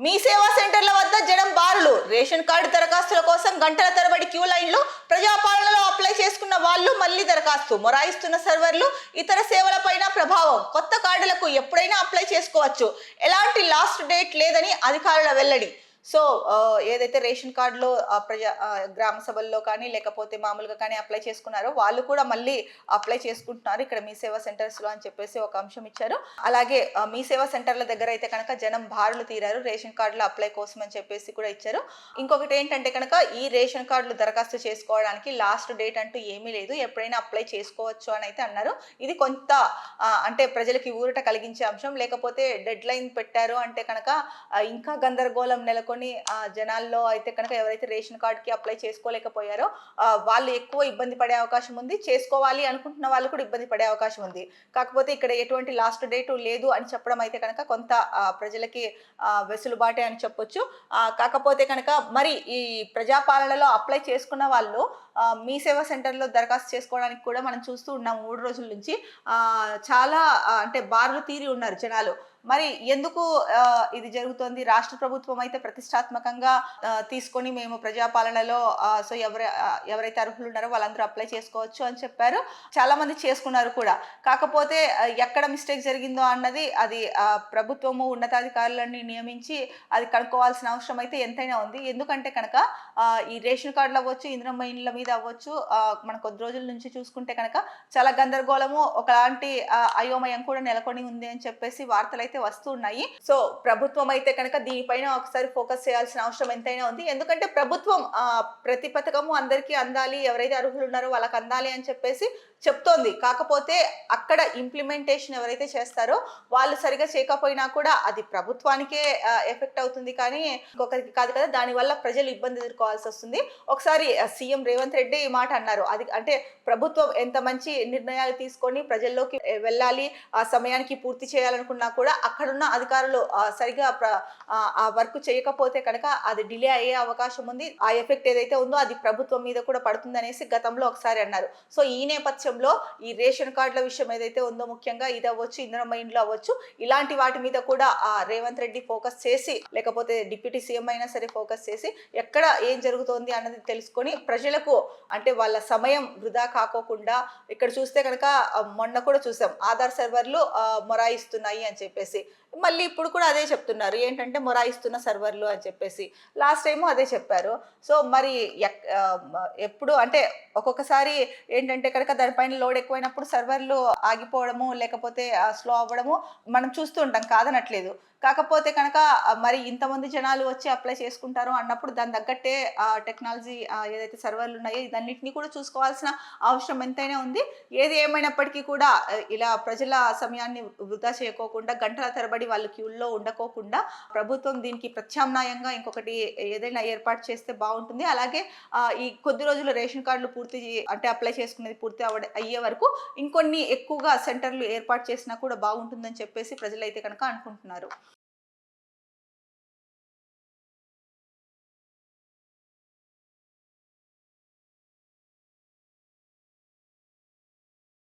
మీ సేవా సెంటర్ల వద్ద జనం బారులు. రేషన్ కార్డు దరఖాస్తుల కోసం గంటల తరబడి క్యూ లైన్లు. ప్రజాపాలనలో అప్లై చేసుకున్న వాళ్ళు మళ్లీ దరఖాస్తు. మొరాయిస్తున్న సర్వర్లు. ఇతర సేవలపైన ప్రభావం. కొత్త కార్డులకు ఎప్పుడైనా అప్లై చేసుకోవచ్చు. ఎలాంటి లాస్ట్ డేట్ లేదని అధికారుల వెల్లడి. సో ఏదైతే రేషన్ కార్డులో గ్రామ సభల్లో కానీ లేకపోతే మామూలుగా కానీ అప్లై చేసుకున్నారో వాళ్ళు కూడా మళ్ళీ అప్లై చేసుకుంటున్నారు ఇక్కడ మీ సేవా సెంటర్స్లో అని చెప్పేసి ఒక అంశం ఇచ్చారు. అలాగే మీ సేవా సెంటర్ల దగ్గర అయితే కనుక జనం బారులు తీరారు రేషన్ కార్డుల అప్లై కోసం అని చెప్పేసి కూడా ఇచ్చారు. ఇంకొకటి ఏంటంటే కనుక ఈ రేషన్ కార్డులు దరఖాస్తు చేసుకోవడానికి లాస్ట్ డేట్ అంటూ ఏమీ లేదు, ఎప్పుడైనా అప్లై చేసుకోవచ్చు అని అయితే అన్నారు. ఇది కొంత అంటే ప్రజలకి ఊరట కలిగించే అంశం. లేకపోతే డెడ్ లైన్ పెట్టారు అంటే కనుక ఇంకా గందరగోళం నెలకొని జనాల్లో అయితే కనుక ఎవరైతే రేషన్ కార్డుకి అప్లై చేసుకోలేకపోయారో వాళ్ళు ఎక్కువ ఇబ్బంది పడే అవకాశం ఉంది. చేసుకోవాలి అనుకుంటున్న వాళ్ళు కూడా ఇబ్బంది పడే అవకాశం ఉంది. కాకపోతే ఇక్కడ ఎటువంటి లాస్ట్ డేట్ లేదు అని చెప్పడం అయితే కనుక కొంత ప్రజలకి వెసులుబాటే అని చెప్పొచ్చు. కాకపోతే కనుక మరి ఈ ప్రజాపాలనలో అప్లై చేసుకున్న వాళ్ళు మీ సేవా సెంటర్లో దరఖాస్తు చేసుకోవడానికి కూడా మనం చూస్తూ ఉన్నాం 3 రోజుల నుంచి. చాలా అంటే బారులు తీరి ఉన్నారు జనాలు. మరి ఎందుకు ఇది జరుగుతోంది? రాష్ట్ర ప్రభుత్వం అయితే ప్రతిష్టాత్మకంగా తీసుకొని మేము ప్రజాపాలనలో సో ఎవరైతే అర్హులు ఉన్నారో వాళ్ళందరూ అప్లై చేసుకోవచ్చు అని చెప్పారు. చాలా మంది చేసుకున్నారు కూడా. కాకపోతే ఎక్కడ మిస్టేక్ జరిగిందో అన్నది అది ప్రభుత్వము ఉన్నతాధికారులని నియమించి అది కనుక్కోవాల్సిన అవసరం అయితే ఎంతైనా ఉంది. ఎందుకంటే కనుక ఈ రేషన్ కార్డులు అవ్వచ్చు, ఇందిరమ్మ ఇండ్ల మీద అవ్వచ్చు, మన కొద్ది రోజుల నుంచి చూసుకుంటే కనుక చాలా గందరగోళము, ఒకలాంటి అయోమయం కూడా నెలకొని ఉంది అని చెప్పేసి వార్తలు అయితే వస్తూ ఉన్నాయి. సో ప్రభుత్వం అయితే కనుక దీనిపైన ఒకసారి ఫోకస్ చేయాల్సిన అవసరం ఎంతైనా ఉంది. ఎందుకంటే ప్రభుత్వం ప్రతి పథకము అందరికీ అందాలి, ఎవరైతే అర్హులు ఉన్నారో వాళ్ళకి అందాలి అని చెప్పేసి చెప్తోంది. కాకపోతే అక్కడ ఇంప్లిమెంటేషన్ ఎవరైతే చేస్తారో వాళ్ళు సరిగా చేయకపోయినా కూడా అది ప్రభుత్వానికే ఎఫెక్ట్ అవుతుంది కానీ ఇంకొకరికి కాదు కదా. దానివల్ల ప్రజలు ఇబ్బంది ఎదుర్కోవాల్సి వస్తుంది. ఒకసారి సీఎం రేవంత్ రెడ్డి ఈ మాట అన్నారు. అది అంటే ప్రభుత్వం ఎంత మంచి నిర్ణయాలు తీసుకొని ప్రజల్లోకి వెళ్ళాలి, ఆ సమయానికి పూర్తి చేయాలనుకున్నా కూడా అక్కడున్న అధికారులు సరిగా ఆ వర్క్ చేయకపోతే కనుక అది డిలే అయ్యే అవకాశం ఉంది. ఆ ఎఫెక్ట్ ఏదైతే ఉందో అది ప్రభుత్వం మీద కూడా పడుతుంది అనేసి గతంలో ఒకసారి అన్నారు. సో ఈ నేపథ్యంలో ఈ రేషన్ కార్డుల విషయం ఏదైతే ఉందో ముఖ్యంగా ఇది అవ్వచ్చు, ఇందిరమ్మ ఇండ్లు అవ్వచ్చు, ఇలాంటి వాటి మీద కూడా రేవంత్ రెడ్డి ఫోకస్ చేసి లేకపోతే డిప్యూటీ సీఎం అయినా సరే ఫోకస్ చేసి ఎక్కడ ఏం జరుగుతోంది అన్నది తెలుసుకొని ప్రజలకు అంటే వాళ్ళ సమయం వృధా కాకోకుండా ఇక్కడ చూస్తే కనుక మొన్న కూడా చూసాం ఆధార్ సర్వర్లు మొరాయిస్తున్నాయి అని చెప్పేసి. మళ్ళీ ఇప్పుడు కూడా అదే చెప్తున్నారు, ఏంటంటే మొరాయిస్తున్న సర్వర్లు అని చెప్పేసి. లాస్ట్ టైము అదే చెప్పారు. సో మరి ఎప్పుడు అంటే ఒక్కొక్కసారి ఏంటంటే కనుక దానిపైన లోడ్ ఎక్కువైనప్పుడు సర్వర్లు ఆగిపోవడము లేకపోతే స్లో అవ్వడము మనం చూస్తూ ఉంటాం, కాదనట్లేదు. కాకపోతే కనుక మరి ఇంతమంది జనాలు వచ్చి అప్లై చేసుకుంటారు అన్నప్పుడు దాని తగ్గట్టే టెక్నాలజీ ఏదైతే సర్వర్లు ఉన్నాయో ఇదన్నిటిని కూడా చూసుకోవాల్సిన అవసరం ఎంతైనా ఉంది. ఏది ఏమైనప్పటికీ కూడా ఇలా ప్రజల సమయాన్ని వృధా చేయకోకుండా గంటల తరబడి వాళ్ళు క్యూల్లో ఉండకోకుండా ప్రభుత్వం దీనికి ప్రత్యామ్నాయంగా ఇంకొకటి ఏదైనా ఏర్పాటు చేస్తే బాగుంటుంది. అలాగే ఈ కొద్ది రోజులు రేషన్ కార్డులు పూర్తి అంటే అప్లై చేసుకునేది పూర్తి అయ్యే వరకు ఇంకొన్ని ఎక్కువగా సెంటర్లు ఏర్పాటు చేసినా కూడా బాగుంటుందని చెప్పేసి ప్రజలైతే కనుక అనుకుంటున్నారు.